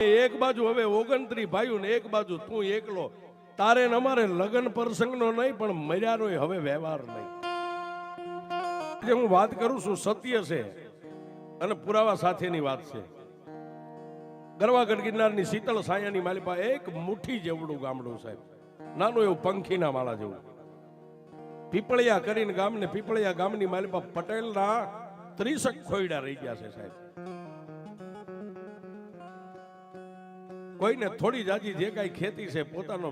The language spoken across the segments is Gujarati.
એક બાજુ હવે 29 ભાઈઓ ને એક બાજુ તું એકલો. તારે ને અમારે લગ્ન પ્રસંગનો નહીં પણ મર્યાનો હવે વ્યવહાર નહીં. જે હું વાત કરું છું સત્ય છે અને પુરાવા સાથેની વાત છે. ગરવાગઢ ગિરનારની શીતળ સાયાની માલિપા એક મુઠ્ઠી જેવડું ગામડું સાહેબ, નાનું એવું પંખીના માળા જેવું. પીપળિયા કરીને ગામ ને પીપળિયા ગામની માલિપા પટેલના 30 ખોયડા રહી ગયા છે સાહેબ. કોઈને થોડી જાજી જે કાંઈ ખેતી છે, પોતાનો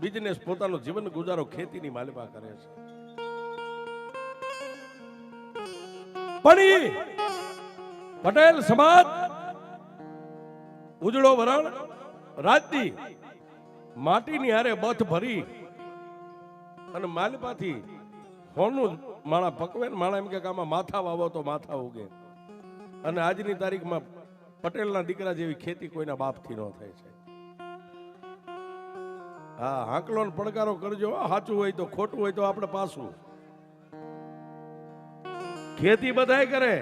બિઝનેસ, પોતાનો જીવન ગુજારો ખેતીની માલિપા કરે છે. પણ પટેલ સમાજ ઉજળો વરણ રાજદી માટીની હારે બથ ભરી અને માલિપાથી હોનું માળા પકવે ને માળા એમ કે આમાં માથા વાવો તો માથા ઉગે. અને આજની તારીખમાં પટેલના દીકરા જેવી ખેતી કોઈના બાપથી ન થાય છે. હા, હાંકલો ને પડકારો કરજો, સાચું હોય તો ખોટું હોય તો આપણે પાછું. ખેતી બધાય કરે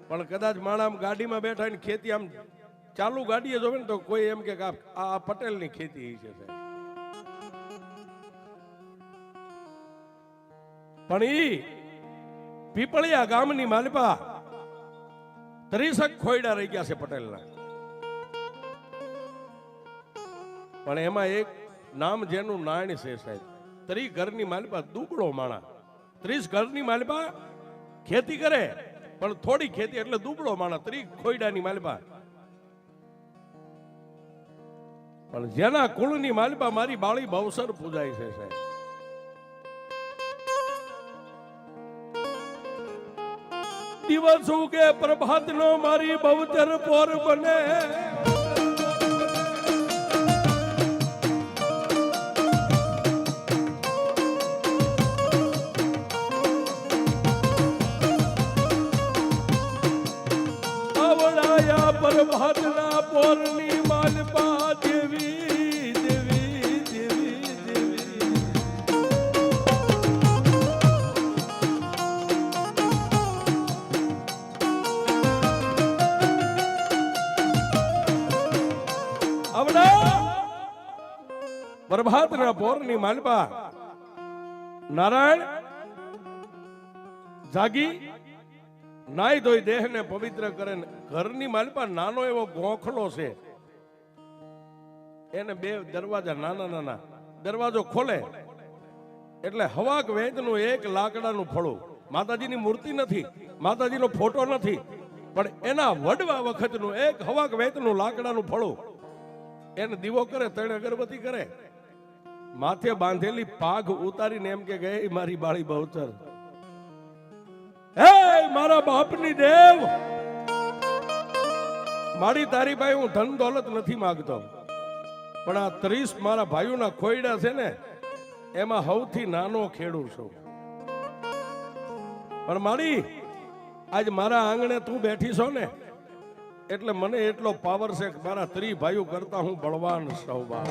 પણ કદાચ માણસ ગાડીમાં બેઠા ને ખેતી આમ ચાલુ ગાડીએ જોવે ને તો કોઈ એમ કે આ પટેલની ખેતી છે. પણ ઈ પીપળિયા ગામની માલિપા 30 ખોયડા રહી ગયા છે પટેલના. પણ એમાં એક નામ જેનું નાણ છે સાહેબ, 30 ઘરની માલિપા દુબળો માણા. 30 ઘરની માલિપા ખેતી કરે પણ થોડી ખેતી એટલે દુબળો માણા. 30 ખોયડાની માલિપા. પણ જેના કુળની માલિપા મારી બાળી બવસર પૂજાય છે સાહેબ. દિવસ ઉગે પ્રભાત નો મારી બહુચર પોર બને. આવડાયા પ્રભાત ના પોર ની માલપા દેવી દેવી દેવી દેવી. પ્રભાતના પોરની માલપા નારાયણ જાગી નાઈ ધોઈ દેહને પવિત્ર કરે. ઘરની માલપા નાનો એવો ગોખલો છે, એને 2 દરવાજા નાના નાના. દરવાજો ખોલે એટલે હવાક વેદનું એક લાકડાનું ફળું. માતાજીની મૂર્તિ નથી, માતાજીનો ફોટો નથી, પણ એના વડવા વખતનું એક હવાક વેદનું લાકડાનું ફળું. એને દીવો કરે, 3 અગરબત્તી કરે, માથે બાંધેલી પાઘ ઉતારીને એમ કે ગઈ મારી બાળી બહુચર, હે મારા બાપની દેવ, મારી તારી ભાઈ હું ધન દોલત નથી માંગતો, પણ આ 30 મારા ભાઈઓના ખોયડા છે ને એમાં સૌથી નાનો ખેડૂ છું. પણ મારી આજ મારા આંગણે તું બેઠી છો ને એટલે મને એટલો પાવર છે કે મારા 30 ભાઈઓ કરતા હું બળવાન સૌવા.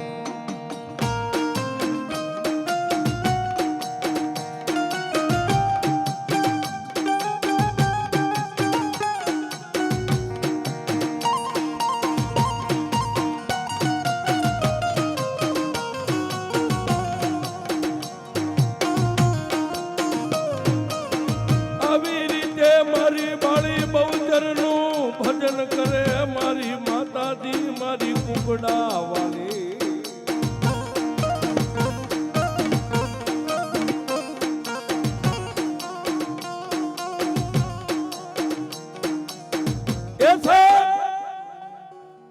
ભજન કરે મારી માતાજી મારી કુકડા વાલી.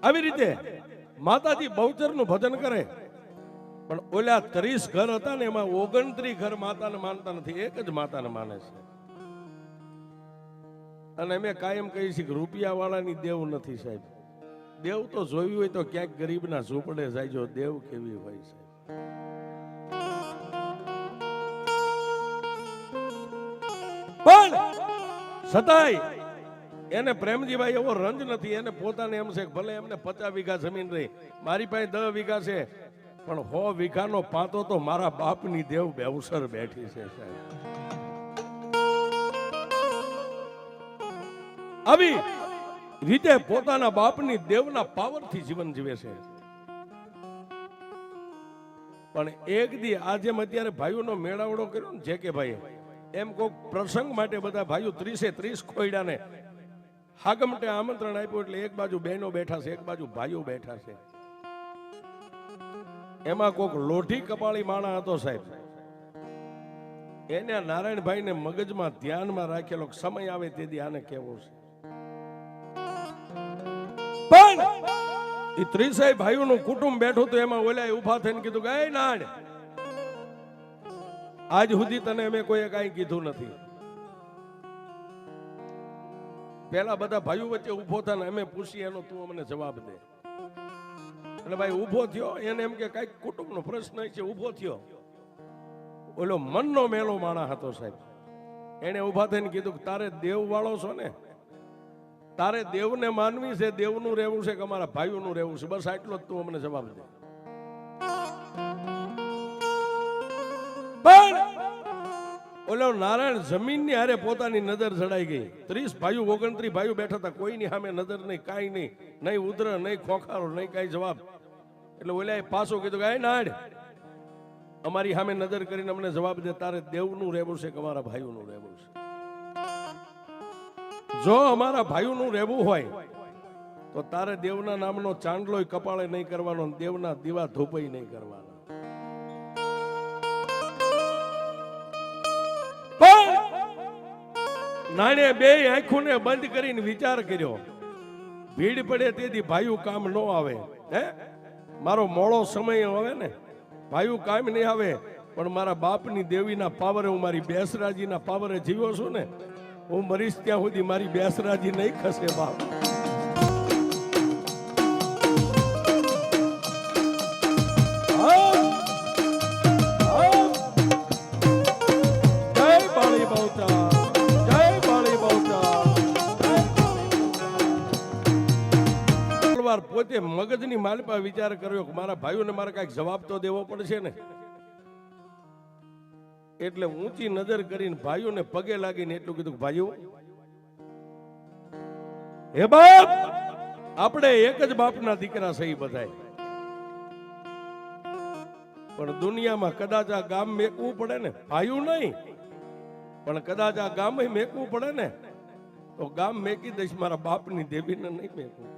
આવી રીતે માતાજી બહુચર નું ભજન કરે. પણ ઓલા 30 ઘર હતા ને એમાં 29 ઘર માતાને માનતા નથી, એક જ માતાને માને છે. અને અમે કાયમ કહી છીએ કે રૂપિયા વાળાની દેવ નથી સાહેબ. દેવ તો જોયું હોય તો ક્યાંક ગરીબના ઝૂંપડે જાય જો દેવ કેવી હોય છે. પણ છતાંય એને પ્રેમજીભાઈ એવો રંજ નથી. એને પોતાને એમ છે કે ભલે એમને 50 વીઘા જમીન રહી, મારી પાસે 10 વીઘા છે, પણ 100 વીઘાનો પાતો તો મારા બાપની દેવ બેવસર બેઠી છે સાહેબ. આવી રીતે પોતાના બાપની દેવના પાવરથી જીવન જીવે છે. પણ એક દી આજે અત્યારે ભાઈઓનો મેળાવડો કર્યો ને જે કે ભાઈ એમ કોઈક પ્રસંગ માટે બધા ભાઈઓ 30 ખોયડાને હાગમટે આમંત્રણ આપ્યું એટલે એક બાજુ બહેનો બેઠા છે, એક બાજુ ભાઈઓ બેઠા છે. એમાં કોઈક લોઢી કપાળી માણા હતો સાહેબ. એને નારાયણભાઈ ને મગજમાં ધ્યાનમાં રાખેલો સમય આવે તેથી આને કેવું છે. પણ એ 30 ભાઈઓનું કુટુંબ બેઠું તો એમાં ઓલા ઉભા થઈને કીધું કે એ નાડ, આજ સુધી તને અમે કોઈએ કાંઈ કીધું નથી. પેલા બધા ભાઈઓ વચ્ચે ઉભો થાય ને અમે પૂછીએ એનો તું અમને જવાબ દે. એટલે ભાઈ ઉભો થયો, એને એમ કે કઈક કુટુંબનો પ્રશ્ન છે, ઉભો થયો. ઓલો મનનો મેલો માણા હતો સાહેબ. એને ઉભા થઈને કીધું કે તારે દેવ વાળો છો ને, તારે દેવને માનવી છે, દેવનું રહેવું છે કે અમારા ભાઈઓનું રહેવું છે, બસ આટલો જ તું અમને જવાબ દે. પણ ઓલો નારાયણ જમીનની હારે પોતાની નજર ચડાઈ ગઈ. 30 ભાઈઓ 29 ભાઈઓ બેઠા હતા, કોઈની સામે નજર નહીં, કાંઈ નહીં, નહીં ઉધર, નહીં ખોખારો, નહીં કાંઈ જવાબ. એટલે ઓલાએ પાછો કીધું કે નાડ, અમારી સામે નજર કરીને અમને જવાબ દે, તારે દેવનું રહેવું છે કે અમારા ભાઈઓનું રહેવું છે. જો અમારા ભાઈઓનું રહેવું હોય તો તારે દેવના નામનો ચાંદલો કપાળે નહીં કરવાનો, દેવના દીવા ધૂપઈ નહીં કરવાના. નાણે બે આંખોને બંધ કરીને વિચાર કર્યો, ભીડ પડે તેથી ભાઈઓ કામ ન આવે. હે, મારો મોડો સમય આવે ને, ભાઈઓ કામ નહીં આવે, પણ મારા બાપની દેવીના પાવરે, હું મારી બેસરાજીના પાવરે જીવ્યો છું ને, હું મરીશ ત્યાં સુધી મારી બેસરાજી નહીં ખસે બાપ. પોતે મગજની માલપા વિચાર કર્યો કે મારા ભાઈઓને મારે કઈક જવાબ તો દેવો પડશે ને. એટલે ઊંચી નજર કરીને ભાઈઓને પગે લાગીને એટલું કીધું કે ભાઈઓ, હે બાપ, આપણે એક જ બાપના દીકરા સહી બધાય, પણ દુનિયામાં કદાચ આ ગામ મેકવું પડે ને, ભાઈઓ નહીં પણ કદાચ આ ગામ મેકવું પડે ને, તો ગામ મેકી દઈશ, મારા બાપની દેવીને નહીં મેકવું.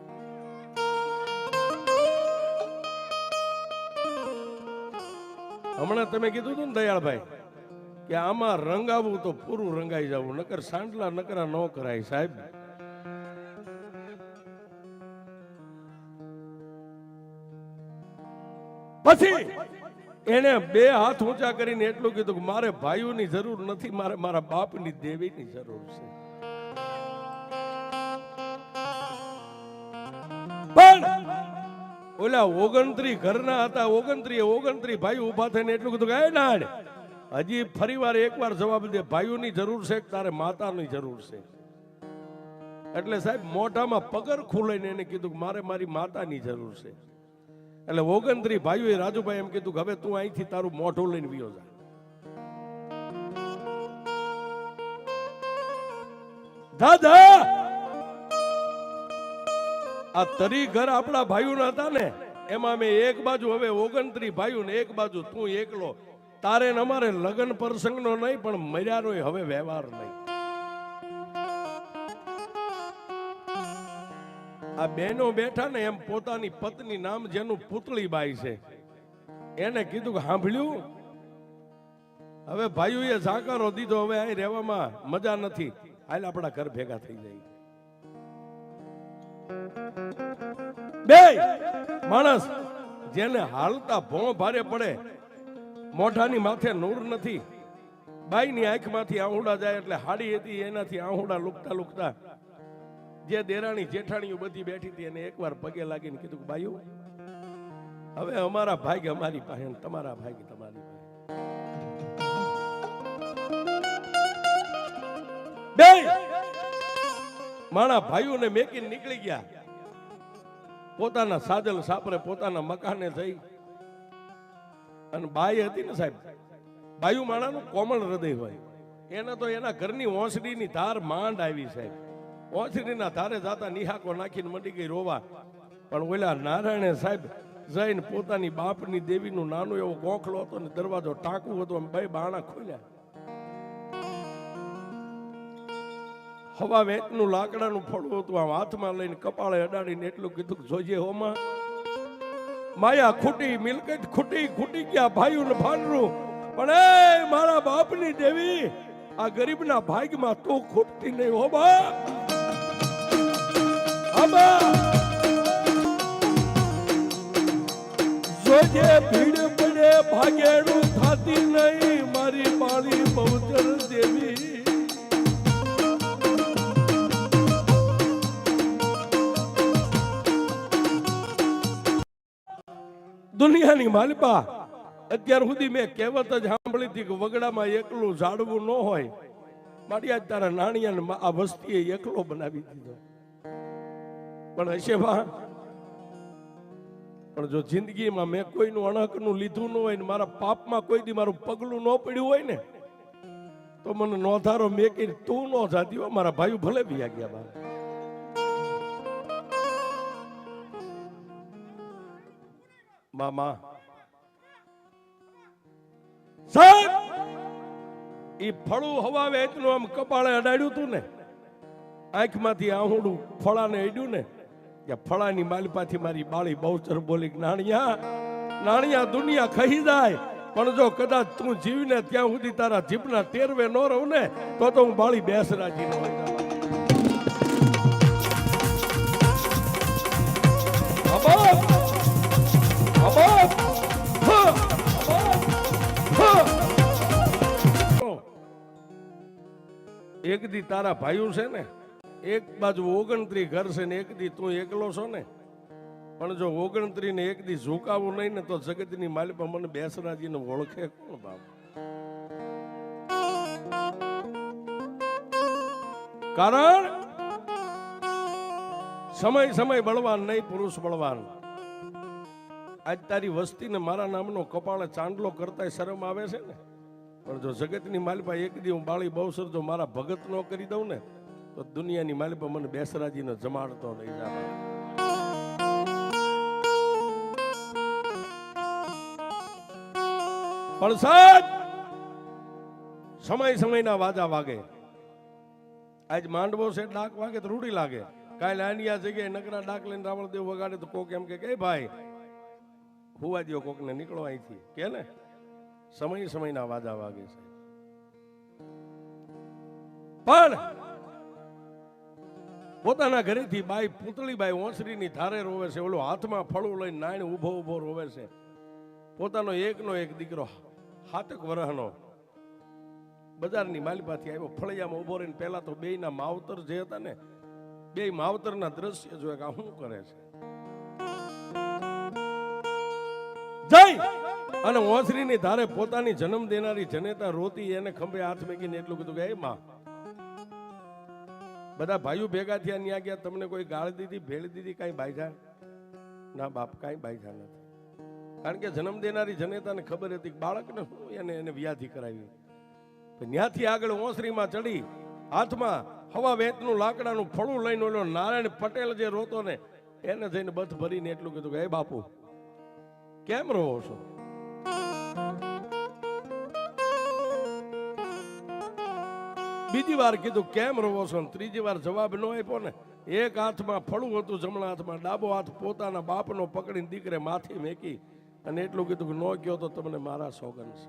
હમણાં તમે કીધું હતું ને દયાળભાઈ કે આમાં રંગાવું તો પૂરું રંગાઈ જવું, નકર સાંડલા નકરા ન કરાય સાહેબ. પછી એને બે હાથ ઊંચા કરીને એટલું કીધું કે મારે ભાઈઓની જરૂર નથી, મારે મારા બાપની દેવીની જરૂર છે. પણ ઓલા 29 ઘરના હતા, 29 ભાઈઓ ઉભા થઈને એટલું કીધું કે એ નાડ, હજી ફરીવાર એકવાર જવાબ દે, ભાઈઓની જરૂર છે કે તારે માતાની જરૂર છે? એટલે સાહેબ મોઢામાં પગર ખુલાઈને એને કીધું કે મારે મારી માતાની જરૂર છે. એટલે 29 ભાઈઓએ રાજુભાઈ એમ કીધું કે હવે તું અહીંથી તારું મોઢું લઈને વિયો જા. દાદા, આ તરી ઘર આપણા ભાઈઓના હતા ને, એમાં મેં એક બાજુ હવે 29 ભાઈઓ ને એક બાજુ તું એકલો. તારે ને અમારે લગ્ન પ્રસંગનો નહીં પણ મર્યાનો હવે વ્યવહાર નહીં. આ બહેનો બેઠા ને એમ પોતાની પત્ની નામ જેનું પુતળી બાઈ છે એને કીધું કે સાંભળ્યું, હવે ભાઈઓએ જાકારો દીધો, હવે અહીં રહેવામાં મજા નથી, હાલ આપણા ઘર ભેગા થઈ જાય. બે માણસ જેને હાલતા ભોં ભારે પડે, મોઢાની માથે નૂર નથી, બાઈની આંખમાંથી આહુડા જાય એટલે હાડી હતી એનાથી આહુડા લુકતા લુકતા જે દેરાણી જેઠાણીઓ બધી બેઠી હતી એને એકવાર પગે લાગીને કીધું કે બાઈઓ, હવે અમારા ભાગ અમારી પાસે, તમારા ભાગ તમારી પાસે. બે માણા ભાઈઓને મેકીને નીકળી ગયા પોતાના સાજલ સાપરે, પોતાના મકાને જઈ. અને બાઈ હતી ને સાહેબ, બાયુ માણાનું કોમળ હૃદય હોય, એને તો એના ઘરની ઓસડીની ધાર માંડ આવી સાહેબ. ઓસરીના ધારે જાતા નિહાકો નાખીને મંડી ગઈ રોવા. પણ ઓલા નારાયણે સાહેબ જઈને પોતાની બાપની દેવીનું નાનું એવો ગોખલો હતો ને દરવાજો ટાંકવું હતો, બે બાણા ખોલ્યા. હવા વેચનું લાકડાનું ફળું હતું, આમ હાથમાં લઈને કપાળે અડાડીને એટલું કીધું, જોજે હોમાં માયા ખૂટી, મિલકત ખૂટી, ખૂટી ગયા ભાઈઓ ને ભાંડરું, પણ એ મારા બાપની દેવી, આ ગરીબના ભાગમાં તું ખૂટતી નહીં હો બા. જોજે ભીડ પડે ભાગેડું થાતી નહીં મારી બાળી બહુચર દેવી. દુનિયાની માલિપા અત્યાર સુધી મેં કહેવત જ સાંભળી હતી કે વગડામાં એકલું ઝાડવું ન હોય. મારી આજ તારા નાણિયાને આ વસ્તીએ એકલો બનાવી દીધો. પણ હશે બા, પણ જો જિંદગીમાં મેં કોઈનું અણહકનું લીધું ન હોય ને મારા પાપમાં કોઈ દી મારું પગલું ન પડ્યું હોય ને તો મને નોધારો મેકી તું ન જાતી હોય. મારા ભાઈ ભલે બી ગયા બા. મામા સાહેબ ઈ ફળું હવા વેચનું આમ કપાળે અડાડ્યું તું ને, આંખમાંથી આહુડું ફળાને અડ્યું ને, કે ફળાની માલિપાથી મારી બાળી બહુચર બોલી, નાણિયા નાણિયા દુનિયા ખહી જાય પણ જો કદાચ તું જીવને ત્યાં સુધી તારા જીભના તેરવે ન રહું ને તો હું બાળી બેસરાજી ન હોય. એક દી તારા ભાઈઓ છે ને, એક બાજુ 29 ઘર છે ને એક દી તું એકલો છો ને, પણ જો 29 ને એક દી ઝુકાવું નહીં ને તો જગતની માલિપા મને બેસરાજીને ઓળખે કોણ બાપ? કારણ સમય બળવાન નહીં, પુરુષ બળવાન. આજ તારી વસ્તીને મારા નામનો કપાળે ચાંદલો કરતા શરમ આવે છે ને, પણ જો જગતની માલિપા એક દી હું બાળી બહુસર જો મારા ભગત નો કરી દઉં ને તો દુનિયાની માલિપા મને બેસરાજીને જમાડતો નહીં જાય. પણ સાહેબ સમયના વાજા વાગે. આજ માંડવો છે ડાક વાગે તો રૂડી લાગે, કાલે આની આ જગ્યાએ નકરા ડાક લઈને રાવણદેવ વગાડે તો કોક એમ કે ભાઈ હુવા દો કોકને, નીકળો અહીંથી, કે ને સમયના વાજા વાગે છે. પણ પોતાના ઘરેથી બાઈ પૂતળી બાઈ ઓસરીની ધારે રોવે છે, ઓલો હાથમાં ફળું લઈને નાઈને ઊભો રોવે છે. પોતાનો એકનો એક દીકરો 7 વર્ષનો બજારની માલિપાથી આવ્યો, ફળિયામાં ઉભો રહીને પહેલા તો બેયના માવતર જે હતા ને, બે માવતરના દ્રશ્ય જોયા કે આ શું કરે છે. જય અને ઓસરીની ધારે પોતાની જન્મ દેનારી જનેતા રોતી, એને ખંભે હાથ મેકીને એટલું કીધું કે એ માં, બધા ભાઈઓ ભેગા થયા ન્યા ગયા, તમને કોઈ ગાળ દીધી, ભેળ દીધી, કાંઈ બાઈજા? ના બાપ, કાંઈ બાઈજા નથી. કારણ કે જન્મ દેનારી જનેતાને ખબર હતી કે બાળકને શું એને વ્યાધિ કરાવી. ત્યાંથી આગળ ઓસરીમાં ચડી હાથમાં હવા વેચનું લાકડાનું ફળું લઈને ઓલો નારાયણ પટેલ જે રોતો ને એને જઈને બથ ભરીને એટલું કીધું કે એ બાપુ કેમ રહો છો? બીજી વાર કીધું કેમ રહો છો, ત્રીજી વાર જવાબ ન આપ્યો ને, એક હાથમાં ફળું હતું, જમણા હાથમાં ડાબો હાથ પોતાના બાપનો પકડીને દીકરે માથે મેકી અને એટલું કીધું કે નો ગયો તો તમને મારા સોગન છે.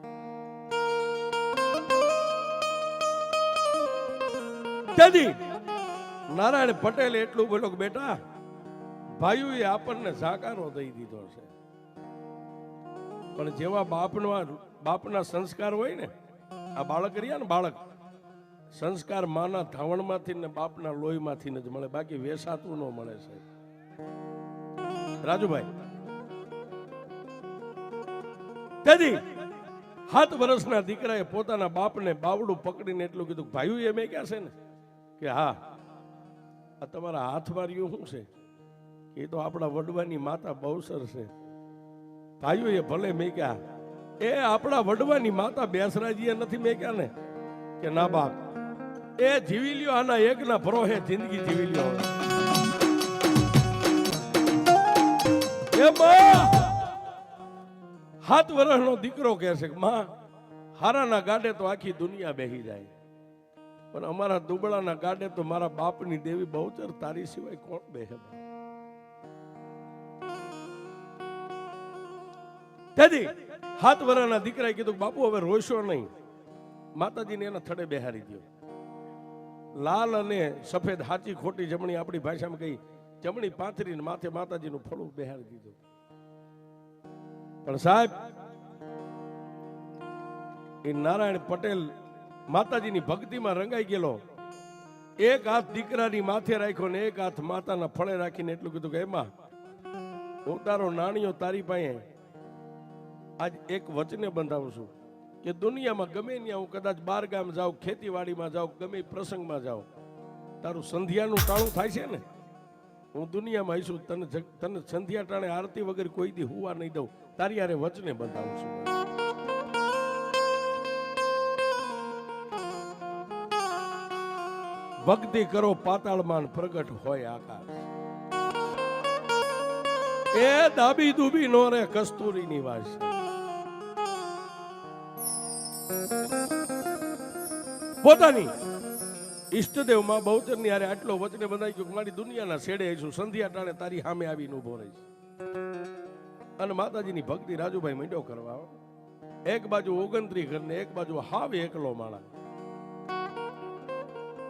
તેથી નારાયણ પટેલ એટલું બોલ્યો કે બેટા ભાઈઓએ આપણને જાકારો દઈ દીધો છે, પણ જેવા બાપના સંસ્કાર હોય ને, આ બાળક રહ્યા ને, બાળક સંસ્કાર માના ધાવણમાંથી ને બાપના લોહીમાંથી જ મળે, બાકી વેસાતું ન મળે છે. રાજુભાઈ તેથી 7 વર્ષના દીકરાએ પોતાના બાપને બાવડું પકડીને એટલું કીધું, ભાઈઓ એમ ક્યાં છે ને કે હા આ તમારા હાથમાં રહ્યું શું છે, એ તો આપણા વડવાની માતા બહુસર છે. ભાઈઓએ ભલે મેક્યા, એ આપણા વડવાની માતા બેસરાજીએ નથી મેક્યા ને કે ના બાપ, એ જીવી લ્યો, આના એકના ભરોહે જિંદગી જીવી લ્યો. એ માં 7 વર્ષનો દીકરો કહે છે કે માં હારાના ગાડે તો આખી દુનિયા બેહી જાય, પણ અમારા દુબળાના ગાડે તો મારા બાપની દેવી બહુચર તારી સિવાય કોણ બેહે. તેથી 7 વર્ષના દીકરાએ કીધું બાપુ હવે રોશો નહીં. માતાજીને એના થડે બેહારી દો. લાલ અને સફેદ હાચી ખોટી જમણી આપણી ભાષામાં કહી જમણી પાથરીને માથે માતાજીનું ફળું બેહારી દીધું. પણ સાહેબ એ નારાયણ પટેલ માતાજીની ભક્તિમાં રંગાઈ ગયેલો. એક હાથ દીકરાની માથે રાખ્યો ને એક હાથ માતાના ફળે રાખીને એટલું કીધું કે એમાં હું તારો નાણીઓ તારી પાસે આજ એક વચને બંધાવું છું કે દુનિયામાં ગમે ત્યાં હું કદાચ 12 ગામ જાઉં, ખેતીવાડીમાં જાઉં, ગમે પ્રસંગમાં જાઉં, તારું સંધ્યાનું ટાણું થાય છે ને, હું દુનિયામાં આવીશું તને સંધ્યા ટાણે આરતી વગર કોઈ દી હુવા નહીં દઉં. તારી યારે વચને બંધાવું છું. ભક્તિ કરો પાતાળમાં પ્રગટ હોય આકાશ. એ દાબી દુબી નો રે કસ્તુરીની વાસ. પોતાની ઈષ્ટદેવ માં બહુચરની યારે આટલો વચને બંધાઈ ગયો કે મારી દુનિયાના છેડે આવીશું, સંધ્યા ટાણે તારી સામે આવીને ઉભો રહીશ. અને માતાજીની ભક્તિ રાજુભાઈ માંડ્યો કરવા. એક બાજુ 29 ઘર ને એક બાજુ હાવ એકલો માણા.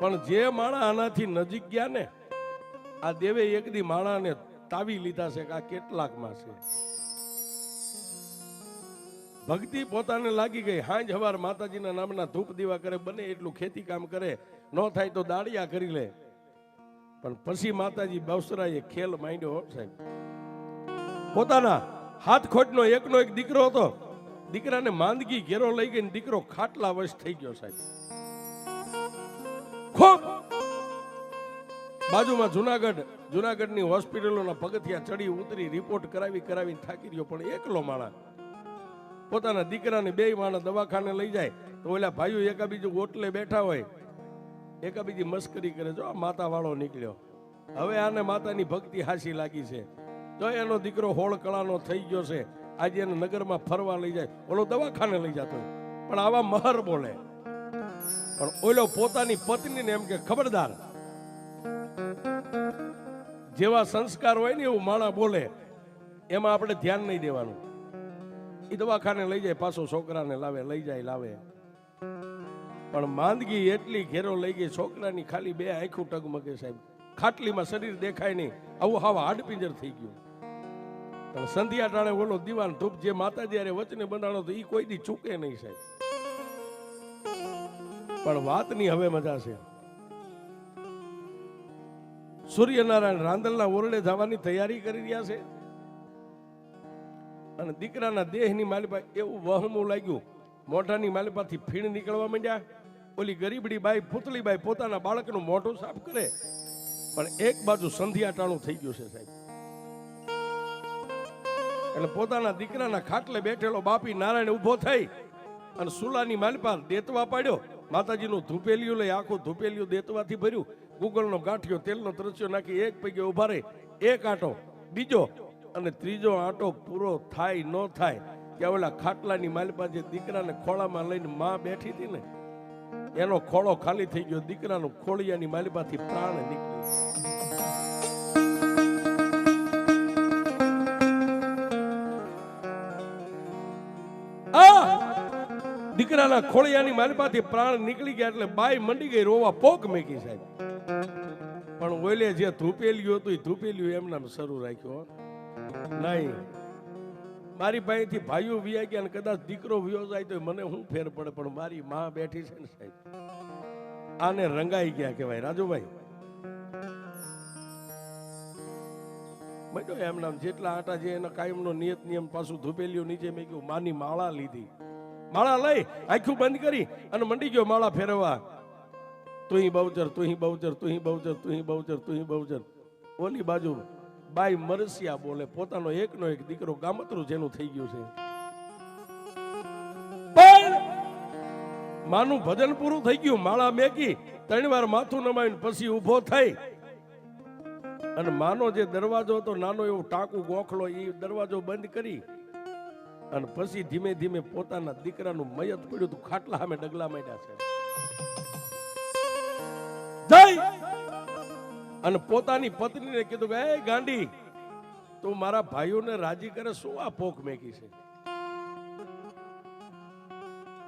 પણ જે માણા આનાથી નજીક ગયા ને, આ દેવે એક દી માણાને તાવી લીધા છે કે આ કેટલાકમાં છે. ભક્તિ પોતાને લાગી ગઈ. હાંજ હવાર માતાજીના નામના ધૂપ દીવા કરે, બને એટલું ખેતી કામ કરે, ન થાય તો દાડિયા કરી લે. પણ પછી માતાજી બવસરાએ ખેલ માંડ્યો સાહેબ. પોતાના હાથ ખોટનો એકનો એક દીકરો હતો, દીકરાને માંદગી ઘેરો લઈ ગઈ, દીકરો ખાટલા વશ થઈ ગયો સાહેબ. ખૂબ બાજુમાં જુનાગઢની હોસ્પિટલોના પગથિયા ચડી ઉતરી રિપોર્ટ કરાવી થાકી રહ્યો. પણ એકલો માણા પોતાના દીકરાને 2 માણસ દવાખાને લઈ જાય તો ઓલા ભાઈઓ એકાબીજું ઓટલે બેઠા હોય, એકાબીજી મસ્કરી કરે, જો આ માતા વાળો નીકળ્યો, હવે આને માતાની ભક્તિ હાસી લાગી છે, જો એનો દીકરો હોળ કળાનો થઈ ગયો છે, આજે એને નગરમાં ફરવા લઈ જાય, ઓલો દવાખાને લઈ જતો. પણ આવા મહર બોલે. પણ ઓલો પોતાની પત્નીને એમ કે ખબરદાર, જેવા સંસ્કાર હોય ને એવું માણા બોલે, એમાં આપણે ધ્યાન નહીં દેવાનું. એ દવાખાને લઈ જાય, પાછો છોકરાને લાવે, લઈ જાય લાવે. પણ માંદગી એટલી ઘેરો લઈ ગઈ, છોકરાની ખાલી 2 આંખું ટગમગે સાહેબ. ખાટલીમાં શરીર દેખાય નહીં, આવું હાવા હાડપિંજર થઈ ગયું. પણ સંધ્યા ટાણે ઓલો દીવાન ધૂપ જે માતાજી હારે વચને બંધાણો તો એ કોઈ દી ચૂકે નહીં સાહેબ. પણ વાતની હવે મજા છે. સૂર્યનારાયણ રાંદલના ઓરડે જવાની તૈયારી કરી રહ્યા છે. અને દીકરાના દેહની માલિપા એવું વહમું લાગ્યું, મોઢાની માલિપાથી ફીણ નીકળવા માંડ્યા. ઓલી ગરીબડી બાઈ પુતળી બાઈ પોતાના બાળકનું મોઢું સાફ કરે, પણ એક બાજુ સંધ્યા ટાણું થઈ ગયું છે સાહેબ. એટલે પોતાના દીકરાના ખાટલે બેઠેલો બાપી નારાયણ ઉભો થઈ અને સુલાની માલિપા દેતવા પાડ્યો. માતાજીનું ધૂપેલિયું લઈ આખું ધૂપેલિયું દેતવાથી ભર્યું, ગુગળનો ગાંઠિયો તેલનો ત્રસ્યો નાખી એક પૈકે ઉભા રહી, એક આંટો, બીજો અને ત્રીજો આંટો પૂરો થાય ન થાય ત્યાં ઓલા ખાટલાની માલિપા જે દીકરાને ખોળામાં લઈને માં બેઠી હતી ને, એનો ખોળો ખાલી થઈ ગયો. દીકરાનું ખોળિયાની માલિપાથી પ્રાણ નીકળી. દીકરાના ખોળિયાની માલિપાથી પ્રાણ નીકળી ગયા એટલે બાઈ મંડી ગઈ રોવા, પોક મેકી સાહેબ. પણ ઓલે જે ધૂપેલિયું હતું એ ધૂપેલિયું એમનામ શરૂ રાખ્યો નહીં. મારી પાસેથી ભાઈઓ વિયા ગયા, કદાચ દીકરો વિયો જાય તો મને શું ફેર પડે, પણ મારી માં બેઠી છે ને સાહેબ, આને રંગાઈ ગયા કહેવાય. રાજુભાઈ મેં એમ નામ જેટલા આટા જે એના કાયમનો નિયત નિયમ પાછું ધૂપેલિયું નીચે મેં કહ્યું માની માળા લીધી. માળા લઈ આખું બંધ કરી અને મંડી ગયો માળા ફેરવા. તુહી બહુચર, તુહી બહુચર, તુહી બહુચર, તુહી બહુચર, તુહી બહુચર. ઓલી બાજુ બાઈ મરસિયા બોલે, પોતાનો એકનો એક દીકરો ગામતરું જેનું થઈ ગયું છે. પણ માનું ભજન પૂરું થઈ ગયું, માળા મેકી ત્રણ વાર માથું નમાવીને પછી ઊભો થઈ અને માનો જે દરવાજો હતો નાનો એવો ટાંકું ગોખલો એ દરવાજો બંધ કરી અને પછી ધીમે ધીમે પોતાના દીકરાનું મયત પડ્યું તું ખાટલા સામે ડગલા માંડ્યા છે જય અને પોતાની પત્નીને કીધું કે એ ગાંડી તું મારા ભાઈઓને રાજી કરે શું આ પોક મેકી છે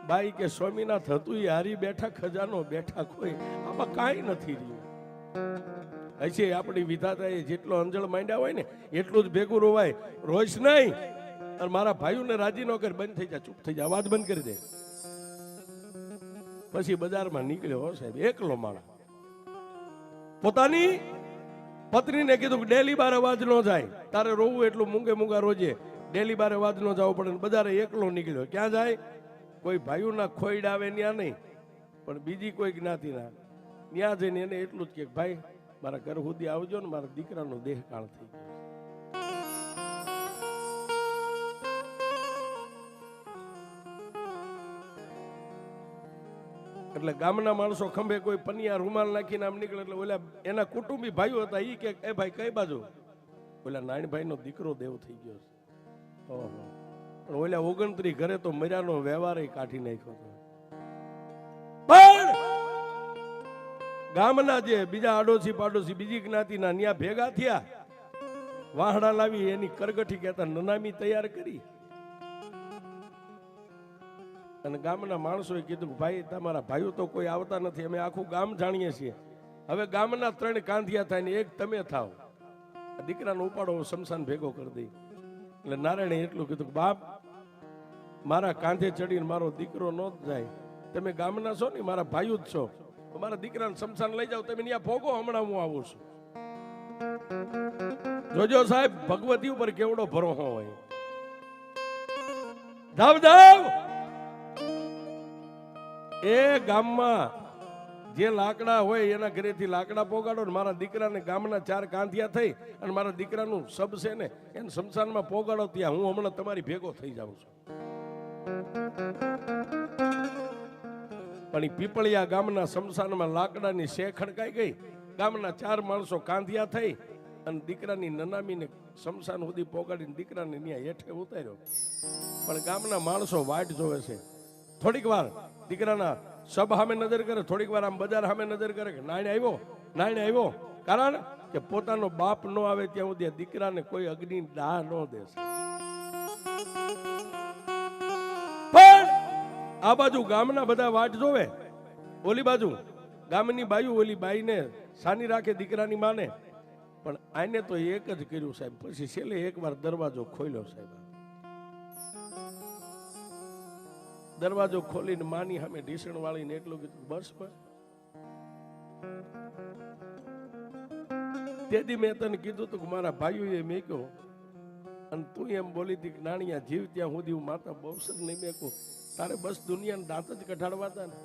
બાઈ કે સ્વામીનાથ હતું એ હારી બેઠા ખજાનો બેઠા કોઈ આમાં કાંઈ નથી રહ્યું હશે આપણી વિધાતાએ જેટલો અંજળ માંડ્યા હોય ને એટલું જ ભેગું રોવાય રોઈશ નહીં અને મારા ભાઈઓને રાજી ન કરે બંધ થઈ જા ચૂપ થઈ જા અવાજ બંધ કરી દે પછી બજારમાં નીકળ્યો હો સાહેબ એકલો માણસ પોતાની પત્નીને કીધું કે ડેલી બાર અવાજ ન જાય તારે રોવું એટલું મૂંગે મૂંગા રોજે ડેલી બાર અવાજ ન જવો પડે બજારે એકલો નીકળ્યો ક્યાં જાય કોઈ ભાઈઓના ખોઈડ આવે ત્યાં નહીં પણ બીજી કોઈ જ્ઞાતિના ત્યાં જઈને એને એટલું જ કે ભાઈ મારા ઘર સુધી આવજો ને મારા દીકરાનો દેહ કાળ થઈ ગયો એટલે ગામના માણસો ખંભે કોઈ પનિયા રૂમાલ નાખીને આમ નીકળે એટલે ઓલા એના કુટુંબી ભાઈઓ હતા ઈ કે એ ભાઈ કઈ બાજુ ઓલા નાનભાઈ નો દીકરો દેવ થઈ ગયો છે ઓહો પણ ઓલા 29 ઘરે તો મર્યાનો વ્યવહાર કાઢી નાખ્યો હતો પણ ગામના જે બીજા આડોશી પાડોશી બીજી જ્ઞાતિના ન્યા ભેગા થયા વાહડા લાવી એની કરગઠી કહેતા નનામી તૈયાર કરી અને ગામના માણસોએ કીધું ભાઈ તમારા ભાઈઓ તો કોઈ આવતા નથી અમે આખું ગામ જાણીએ છીએ હવે ગામના 3 કાંધિયા થાય ને એક તમે થાવ દીકરાનો ઉપાડો શમશાન ભેગો કરી દઈ એટલે નારાયણે એટલું કીધું બાપ મારા કાંધે ચડીને મારો દીકરો ન જાય તમે ગામના છો ને મારા ભાઈઓ જ છો મારા દીકરાને શમશાન લઈ જાઓ તમે ત્યાં ભોગો હમણાં હું આવું છું જોજો સાહેબ ભગવતી ઉપર કેવડો ભરોસો હોય જાવ જાવ એ ગામમાં જે લાકડા હોય એના ઘરેથી લાકડા પોગાડો ને મારા દીકરાને ગામના 4 કાંધિયા થઈ અને મારા દીકરાનું સબ છે ને એને શમશાનમાં પોગાડો ત્યાં હું હમણાં તમારી ભેગો થઈ જાઉં છું પણ પીપળિયા ગામના શમશાનમાં લાકડાની શે ખડકાઈ ગઈ ગામના 4 માણસો કાંધિયા થઈ અને દીકરાની નનામીને શમશાન સુધી પોગાડીને દીકરાને ત્યાં હેઠે ઉતાર્યો પણ ગામના માણસો વાટ જોવે છે થોડીક વાર દીકરાના સબ સામે નજર કરે થોડીક વાર આમ બજાર સામે નજર કરે કે નાયણ આવ્યો કારણ કે પોતાનો બાપ નો આવે ત્યાં સુધી દીકરાને કોઈ અગ્નિ દાહ ન દેશે પણ આ બાજુ ગામના બધા વાટ જોવે ઓલી બાજુ ગામની બાયુ ઓલી બાઈને સાની રાખે દીકરાની માને પણ આને તો એક જ કર્યું સાહેબ પછી છેલ્લે એકવાર દરવાજો ખોલ્યો સાહેબ દરવાજો ખોલીને માની સામે ઢીસણ વાળીને એટલું કીધું બસ બસ તેથી મેં તને કીધું તું કે મારા ભાઈઓએ મેક્યો અને તું એમ બોલી હતી કે નાણિયા જીવ ત્યાં સુધી હું માતા બહુસર નહીં મેકું તારે બસ દુનિયાને દાંત જ કઢાડવા હતા ને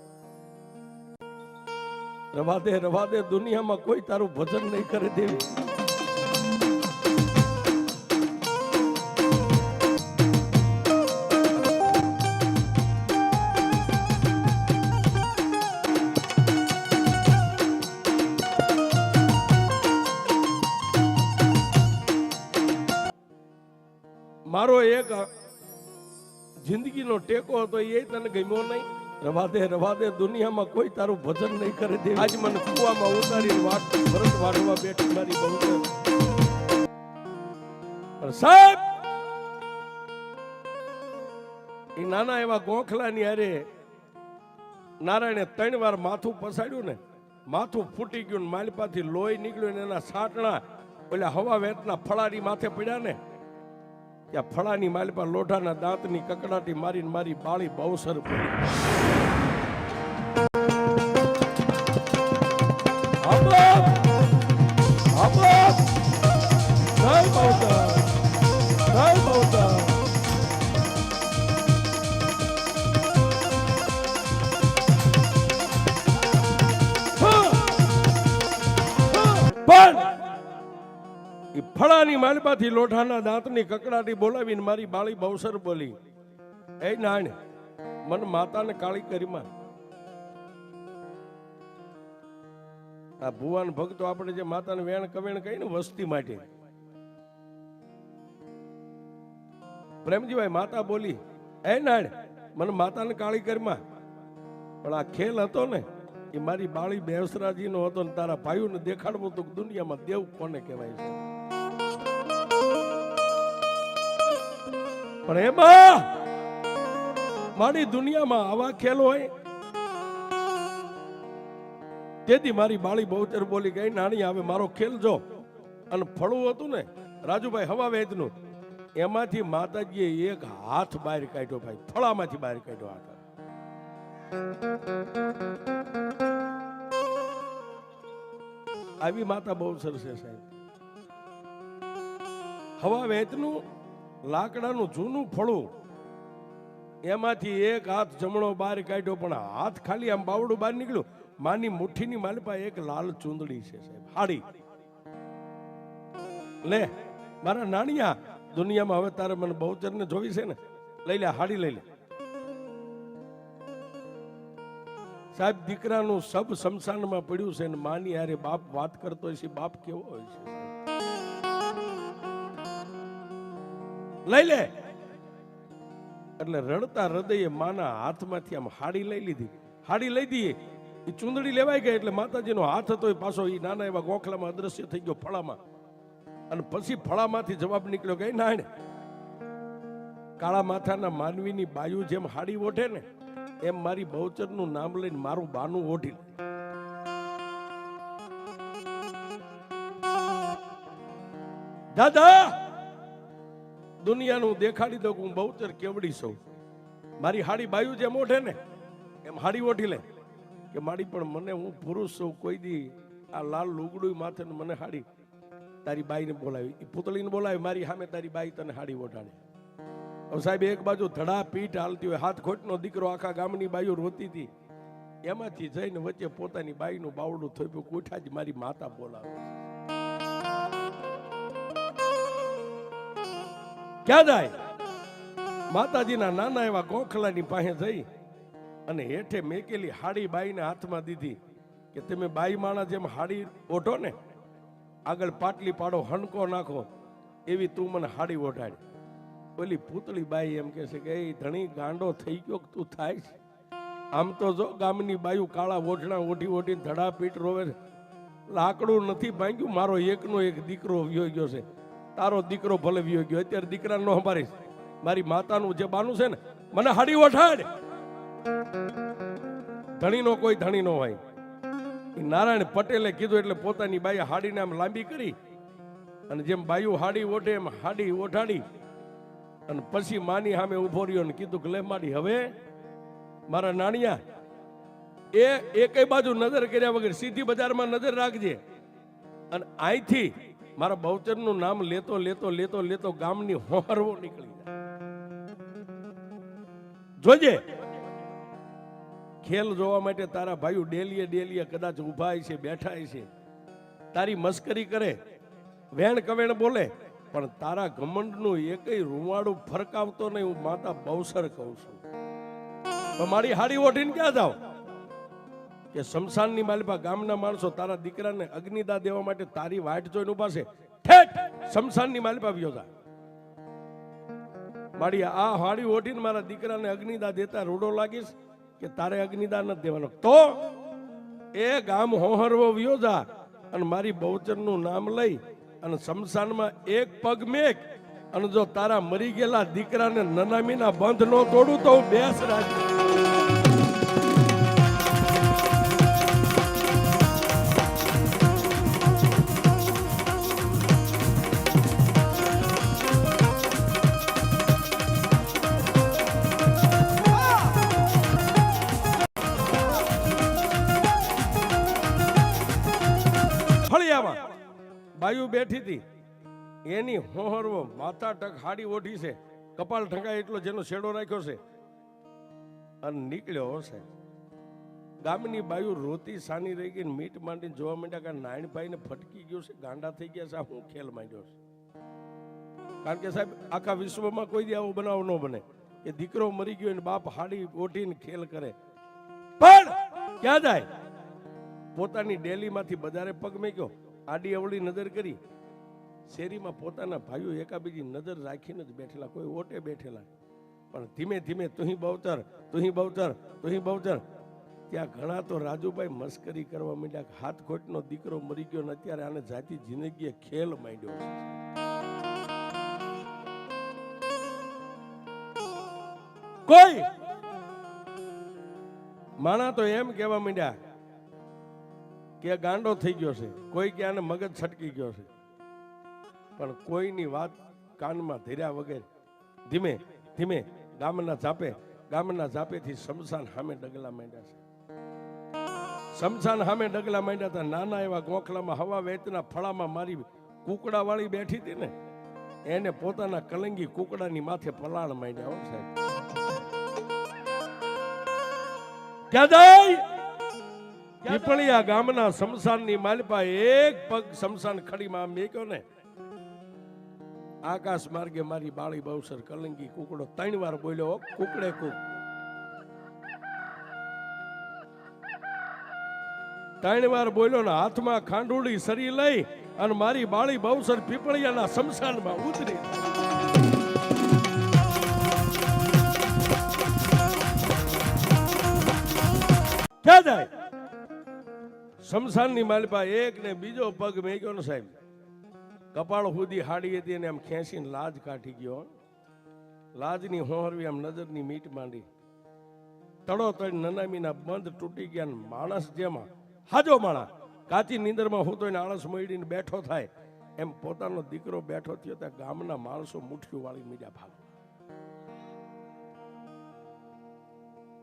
રવા દે દુનિયામાં કોઈ તારું ભજન નહીં કરે દેવી મારો એક જિંદગીનો ટેકો હતો એ તને ગમ્યો નહીં રવા દે દુનિયામાં કોઈ તારું ભજન નહીં કરે દે આજ મને કુવામાં ઉતારી વાત ભરત વાળવા બેઠી મારી બહુ પણ સાહેબ એ નાના એવા ગોખલાની હારે નારાયણે 3 વાર માથું પસાડ્યું ને માથું ફૂટી ગયું ને માલપાથી લોહી નીકળ્યું ને એના સાટણા ઓલા હવા વેતના ફળારી માથે પડ્યા ને ત્યાં ફળાની માલપા લોઢાના દાંતની કકડાટી મારીને મારી બાળી બહુસર પડી ફળાની માલપાથી લોઢાના દાંતની કકડાટી બોલાવીને મારી બાળી બહુસર બોલી એ નાણ મન માતાને કાળી કરીમાં આ ભુવાન ભક્તો આપણે જે માતાને વેણ કવેણ કહી ને વસ્તી માટે, પ્રેમજીભાઈ માતા બોલી એ નાડ મને માતાને કાળી કરમાં, પણ આ ખેલ હતો ને એ મારી બાળી બેસરાજી નો હતો ને તારા ભાઈઓને દેખાડવું તો દુનિયામાં દેવ કોને કહેવાય છે. પણ એમાં મારી દુનિયામાં આવા ખેલ હોય તેથી મારી બાળી બહુચર બોલી ગઈ નાની આવે મારો ખેલ જો. અને ફળું હતું ને રાજુભાઈ હવા વેચનું, એમાંથી માતાજીએ એક હાથ બહાર કાઢ્યો, ભાઈ ફળામાંથી બહાર કાઢ્યો હાથ. આવી માતા બહુ સરસ છે સાહેબ. હવા વેચનું લાકડાનું જૂનું ફળું, એમાંથી એક હાથ જમણો બહાર કાઢ્યો, પણ હાથ ખાલી આમ બાવડું બહાર નીકળ્યું. માની મુઠ્ઠીની માલપા એક લાલ ચૂંદડી છે સાહેબ, હાડી. લે મારા નાણિયા, દુનિયામાં હવે તારે મને બહુચર ને જોઈ છે ને, લઈ લે હાડી લઈ લે સાહેબ. દીકરાનું સબ શમશાનમાં પડ્યું છે ને માની યારે બાપ વાત કરતો હોય છે, બાપ કેવો હોય છે લઈ લે. એટલે રડતા હૃદયે માના હાથમાંથી આમ હાડી લઈ લીધી. હાડી લઈ દઈએ એ ચૂંદડી લેવાઈ ગઈ એટલે માતાજીનો હાથ હતો એ પાછો એ નાના એવા ગોખલામાં અદ્રશ્ય થઈ ગયો ફળામાં. અને પછી ફળામાંથી જવાબ નીકળ્યો કે નાણ કાળા માથાના માનવીની બાયુ જેમ હાડી ઓઢે ને એમ મારી બહુચરનું નામ લઈને મારું બાનું ઓઢી લે. દાદા દુનિયાનું દેખાડી દઉં હું બહુચર કેવડી છું. મારી હાડી બાયુ જેમ ઓઢે ને એમ હાડી ઓઢી લે કે મારી પણ મને હું પુરુષ છું. કોઈ દી આ લાલ લુગડું માથે મને હાડી તારી બાઈને બોલાવી, પુતળીને બોલાવી, મારી સામે તારી બાઈ તને હાડી ઓઢાડે. હવે સાહેબ એક બાજુ ધડા પીઠ હાલતી હોય, હાથ ખોટનો દીકરો આખા ગામની બાઈઓ રોતી હતી, એમાંથી જઈને વચ્ચે પોતાની બાઈનું બાવડું થોપ્યું, કોઠા જ મારી માતા બોલાવે. ક્યાં જાય? માતાજીના નાના એવા ગોખલાની પાસે જઈ અને હેઠે મેકેલી હાડી બાઈને હાથમાં દીધી કે તમે બાઈ માણા જેમ હાડી ઓઢો ને, આગળ પાટલી પાડો, હણકો નાખો, એવી તું મને હાડી ઓઢાડી. ઓલી પૂતળી બાઈ એમ કે છે કે એ ધણી ગાંડો થઈ ગયો તું થાય છે. આમ તો જો ગામની બાયુ કાળા ઓઢણા ઓઢી ઓઢીને ધડા પીટ રોવે છે. લાકડું નથી ભાંગ્યું, મારો એકનો એક દીકરો વ્યો ગયો છે. તારો દીકરો ભલે વ્યો ગયો, અત્યારે દીકરા નો સંભાળીશ. મારી માતાનું જે બાનું છે ને મને હાડી ઓઢાડ. ધણીનો કોઈ ધણી નો હોય. નારાયણ પટેલે કીધું એટલે પોતાની બાઈ હાડીને આમ લાંબી કરી અને જેમ બાયુ હાડી ઓઢે એમ હાડી ઓઢાડી અને પછી માની સામે ઉભો રહ્યો ને કીધું કે લે માડી હવે મારા નાણિયા એ એકેય બાજુ નજર કર્યા વગર સીધી બજારમાં નજર રાખજે અને અહીંથી મારા બહુચરનું નામ લેતો લેતો લેતો લેતો ગામની હોહરવો નીકળી જાય. જોજે ખેલ જોવા માટે તારા ભાઈઓ ડેલીએ ડેલીએ કદાચ ઉભા છે, બેઠા છે, તારી મસ્કરી કરે, વેણ કવેણ બોલે, પણ તારા ઘમંડનું એકેય રૂવાડું ફરકાવતો નહીં. હું માતા બહુસર કહું છું. મારી હાડી ઓઢીને ક્યાં જાવ કે શમશાનની માલિપા ગામના માણસો તારા દીકરાને અગ્નિદા દેવા માટે તારી વાટ જોઈને ઉભા છે. ઠેઠ શમશાનની માલિપા વ્યો જા. મારી આ હાડી ઓઢીને મારા દીકરાને અગ્નિદા દેતા રૂડો લાગીશ કે તારે અગ્નિદાન નથી દેવાનો, તો એ ગામ હોહરવો વ્યો જા અને મારી બહુચરનું નામ લઈ અને શમશાનમાં એક પગ મેક અને જો તારા મરી ગયેલા દીકરાને નનામીના બંધ નો તોડું તો હું બેસ રાખી. બાયુ બેઠી હતી એની હોહરવો માથા ટક હાડી ઓઢી છે, કપાળ ઢંકાય એટલો જેનો શેડો રાખ્યો છે અને નીકળ્યો હશે. ગામની બાયુ રોતી સાની રહી ગઈ, મીટ માંડીને જોવા માંડ્યા કે નાયણભાઈ ને ફટકી ગયો છે, ગાંડા થઈ ગયા છે, હું ખેલ માંડ્યો છે. કારણ કે સાહેબ આખા વિશ્વમાં કોઈ દી આવો બનાવ ન બને કે દીકરો મરી ગયો ને બાપ હાડી ઓઢીને ખેલ કરે. પણ ક્યાં જાય? પોતાની ડેલીમાંથી બજારે પગ મેક્યો, આડી અવળી નજર કરી, શેરીમાં પોતાના ભાઈઓ એકાબીજી નજર રાખીને જ બેઠેલા, કોઈ ઓટે બેઠેલા, પણ ધીમે ધીમે તુહી બવતર, તુહી બવતર, તુહી બવતર. ત્યાં ઘણા તો રાજુભાઈ મસ્કરી કરવા માંડ્યા, હાથ ખોટનો દીકરો મરી ગયો ને અત્યારે આને જાતિ જિંદગીએ ખેલ માંડ્યો છે. કોઈ માણા તો એમ કહેવા માંડ્યા કે ગાંડો થઈ ગયો છે, કોઈ કે આને મગજ છટકી ગયો છે, પણ કોઈની વાત કાનમાં ધર્યા વગર ધીમે ધીમે ગામના ઝાપેથી શમશાન સામે ડગલા માંડ્યા છે. શમશાન સામે ડગલા માંડ્યા હતા. નાના એવા ગોખલામાં હવા વેચના ફળામાં મારી કુકડા વાળી બેઠી હતી ને, એને પોતાના કલંગી કુકડાની માથે પલાણ માંડ્યા. હો સાહેબ, ક્યાં જાય? પીપળિયા ગામના શમશાનની માલપા એક પગ શમશાન ખડીમાં મેક્યો ને, આકાશ માર્ગે મારી બાળી બહુસર કલંગી કુકડો 3 વાર બોલ્યો, કુકડે કુક. 3 વાર બોલ્યો ને હાથમાં ખાંડુડી સરી લઈ અને મારી બાળી બહુસર પીપળિયાના શમશાનમાં ઉતરી. ક્યાં જાય? શમશાનની માલપા એક ને બીજો પગ મેક્યો ને સાહેબ, કપાળ સુધી હાડી હતી અને આમ ખેંચીને લાજ કાઢી ગયો. લાજની હોહરવી આમ નજરની મીટ માંડી, તડો તડ નનામીના બંધ તૂટી ગયા. માણસ જેમાં હાજો માણા કાચી નીંદરમાં હું તો એને આળસ મળીને બેઠો થાય એમ પોતાનો દીકરો બેઠો થયો. ત્યાં ગામના માણસો મુઠ્ઠીઓ વાળી મીડિયા ભાગ.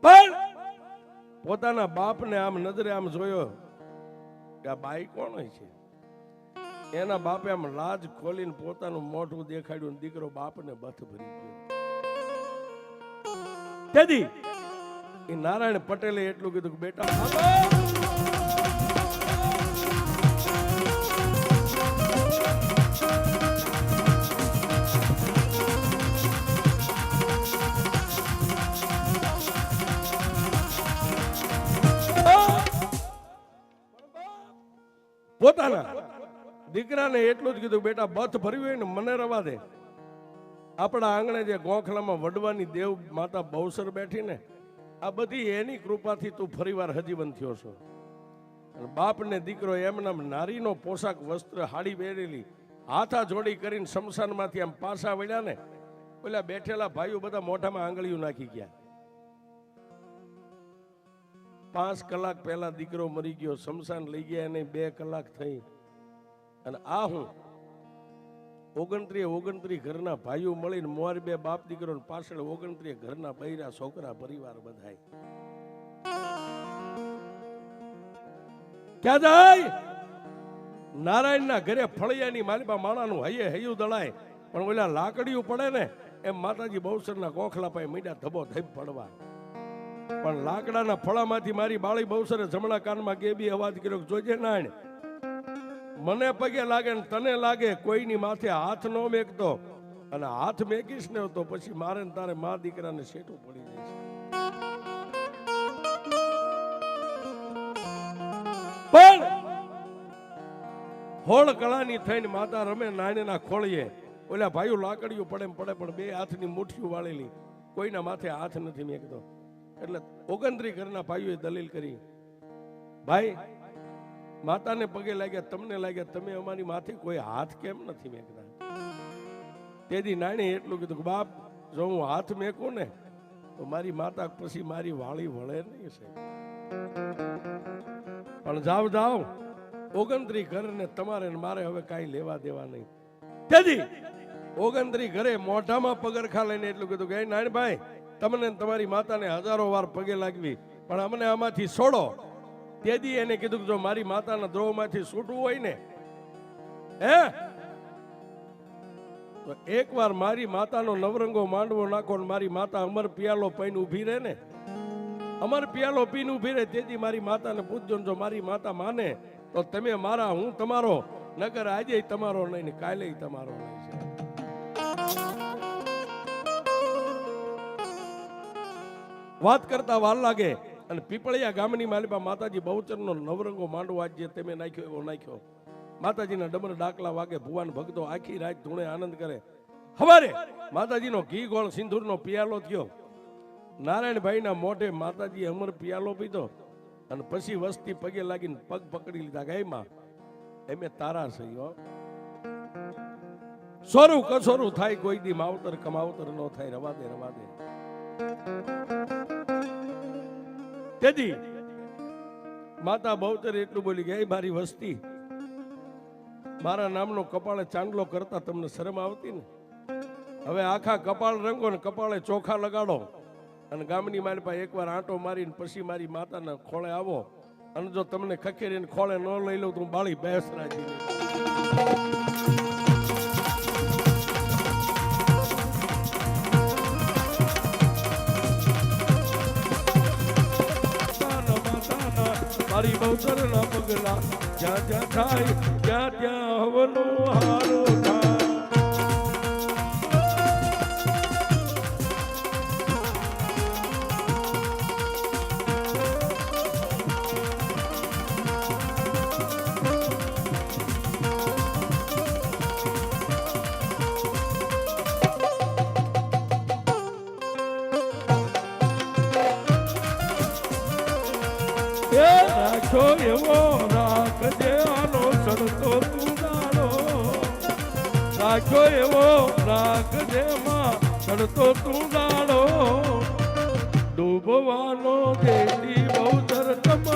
પણ પોતાના બાપને આમ નજરે આમ જોયો કે આ બાઈ કોણ છે. એના બાપે આમ લાજ ખોલીને પોતાનું મોઢું દેખાડ્યું, દીકરો બાપને બથ ભરી ગયો. તેથી એ નારાયણ પટેલે એટલું કીધું કે બેટા પોતાના દીકરાને એટલું જ કીધું, બેટા બથ ભર્યું હોય ને મને રવા દે. આપણા આંગણે જે ગોખલામાં વડવાની દેવ માતા બહુસર બેઠી ને, આ બધી એની કૃપાથી તું ફરીવાર હજીવન થયો છો. બાપ ને દીકરો એમના નારીનો પોશાક વસ્ત્ર હાડી પહેરેલી હાથા જોડી કરીને શમશાનમાંથી આમ પાછા વળ્યા ને, પેલા બેઠેલા ભાઈઓ બધા મોઢામાં આંગળીઓ નાખી ગયા. 5 કલાક પહેલા દીકરો મરી ગયો, શમશાન લઈ ગયા એને 2 કલાક થઈ. અને આ હું 29 ઘરના ભાઈઓ મળીને મોર 2 બાપ દીકરો પાછળ 29 ઘરના બૈરા છોકરા પરિવાર બધાય. ક્યાં જાય? નારાયણના ઘરે ફળિયાની માલિપા માણાનું હૈયે હૈયું દળાય, પણ ઓલા લાકડીઓ પડે ને એમ માતાજી બહુસરના કોખલા પાસે મીડા ધબો ધબ પડવા. પણ લાકડાના ફળામાંથી મારી બાળી બહુસરે જમણા કાનમાં ગેબી અવાજ કર્યો, જોજે નાણ મને પગે લાગે ને તને લાગે, કોઈની માથે હાથ ન મેકતો, અને હાથ મેકીશ ને તો પછી મારે ને તારે મા દીકરાને શેઠું પડી જશે. પણ હોળ કળાની થઈને માતા રમે નાણીના ખોળીએ, ઓલા ભાઈઓ લાકડીઓ પડે પડે પણ 2 હાથની મુઠ્ઠીઓ વાળેલી, કોઈના માથે હાથ નથી મેકતો. એટલે 29 ઘરના ભાઈઓએ દલીલ કરી, ભાઈ માતાને પગે લાગ્યા, તમને લાગ્યા, તમે અમારી માથે કોઈ હાથ કેમ નથી મેકતા? તેથી નાણી એટલું કીધું કે બાપ, જો હું હાથ મેકું ને તો મારી માતા પછી મારી વાળી વળે નહીં છે. પણ જાવ 29 ઘર ને તમારે મારે હવે કાંઈ લેવા દેવા નહીં. તેથી 29 ઘરે મોઢામાં પગરખા લઈને એટલું કીધું કે નાનભાઈ, તમને તમારી માતાને હજારો વાર પગે લાગવી, પણ અમને આમાંથી છોડો. તેથી એને કીધું કે જો મારી માતાના દ્રોહમાંથી છૂટવું હોય ને તો એકવાર મારી માતાનો નવરંગો માંડવો નાખો ને મારી માતા અમર પિયાલો પીને ઊભી રહે ને, અમર પિયાલો પીને ઊભી રહે. તેથી મારી માતાને પૂછજો, જો મારી માતા માને તો તમે મારા, હું તમારો, નગર આજે તમારો નહીં ને કાલે તમારો નહીં છે. વાત કરતા વાર લાગે અને પીપળિયા ગામની માલિપા માતાજી બહુચરનો નવરંગો માંડવો આજ જે તમે નાખ્યો એવો નાખ્યો. માતાજીના ડમર ડાકલા વાગે, ભુવાન ભક્તો આખી રાત ધૂણે આનંદ કરે. હવારે માતાજીનો ઘી ગોળ સિંદૂરનો પિયાલો થયો. નારાયણભાઈના મોઢે માતાજી અમર પિયાલો પીધો અને પછી વસ્તી પગે લાગીને પગ પકડી લીધા. ગાયમાં એમે તારા છે હો. સોરું કસોરું થાય કોઈ દી માવતર કમાવતર ન થાય. રવા દે રવા દે. તેથી માતા બહુચર એટલું બોલી ગઈ, મારી વસ્તી મારા નામનો કપાળે ચાંદલો કરતા તમને શરમ આવતી ને? હવે આખા કપાળ રંગો ને કપાળે ચોખા લગાડો અને ગામની મારી પાસે એકવાર આંટો મારીને પછી મારી માતાના ખોળે આવો. અને જો તમને ખખેરીને ખોળે ન લઈ લઉં તો હું બાળી બેસરાજી. મારી બહુચર ના પગલા જ્યાં જ્યાં થાય ત્યાં ત્યાં હવનો હારો થાય. રાખો એવો રાખજે આનો સડતો તું દાડો. રાખો એવો રાખજે માં સડતો તું દાડો. ડૂબવાનો દેતી બહુચર તમે